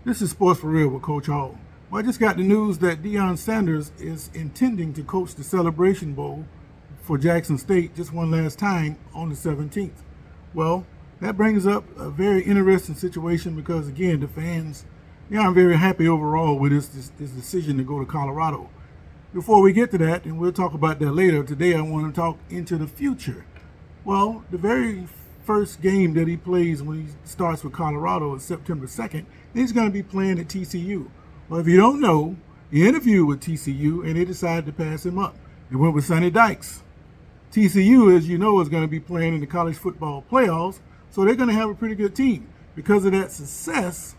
This is Sports for Real with Coach Hall. Well, I just got the news that Deion Sanders is intending to coach the Celebration Bowl for Jackson State just one last time on the 17th. Well, that brings up a very interesting situation because, again, the fans, I'm very happy overall with this decision to go to Colorado. Before we get to that, and we'll talk about that later, today I want to talk into the future. Well, the very first game that he plays when he starts with Colorado is September 2nd. He's going to be playing at TCU. Well, if you don't know, he interviewed with TCU and they decided to pass him up. They went with Sonny Dykes. TCU, as you know, is going to be playing in the college football playoffs, so they're going to have a pretty good team. Because of that success,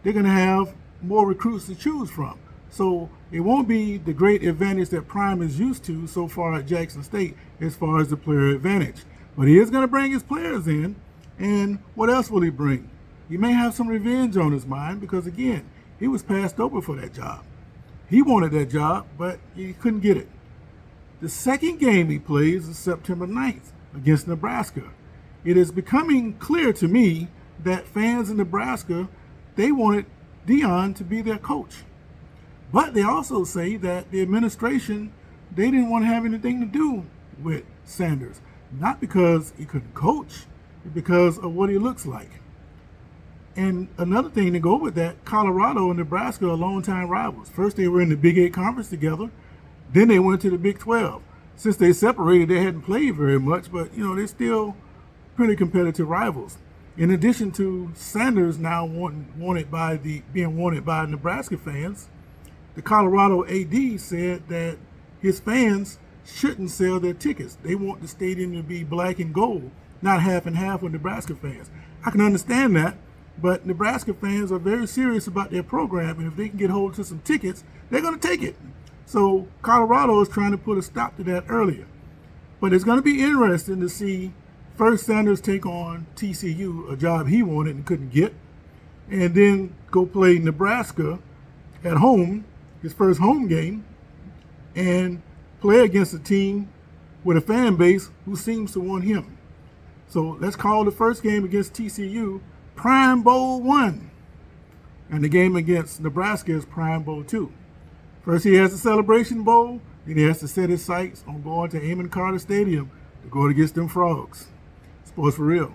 they're going to have more recruits to choose from. So it won't be the great advantage that Prime is used to so far at Jackson State as far as the player advantage. But he is going to bring his players in, and what else will he bring? He may have some revenge on his mind because, again, he was passed over for that job. He wanted that job, but he couldn't get it. The second game he plays is September 9th against Nebraska. It is becoming clear to me that fans in Nebraska, they wanted Deion to be their coach. But they also say that the administration, they didn't want to have anything to do with Sanders. Not because he couldn't coach, but because of what he looks like. And another thing to go with that, Colorado and Nebraska are longtime rivals. First they were in the Big 8 conference together, then they went to the Big 12. Since they separated, they hadn't played very much, but they're still pretty competitive rivals. In addition to Sanders now being wanted by Nebraska fans, the Colorado AD said that his fans shouldn't sell their tickets. They want the stadium to be black and gold, not half and half with Nebraska fans. I can understand that, but Nebraska fans are very serious about their program, and if they can get hold of some tickets, they're going to take it. So Colorado is trying to put a stop to that earlier. But it's going to be interesting to see first Sanders take on TCU, a job he wanted and couldn't get, and then go play Nebraska at home, his first home game, and play against a team with a fan base who seems to want him. So let's call the first game against TCU Prime Bowl 1. And the game against Nebraska is Prime Bowl 2. First he has the Celebration Bowl, then he has to set his sights on going to Amon Carter Stadium to go against them Frogs. Sports for Real.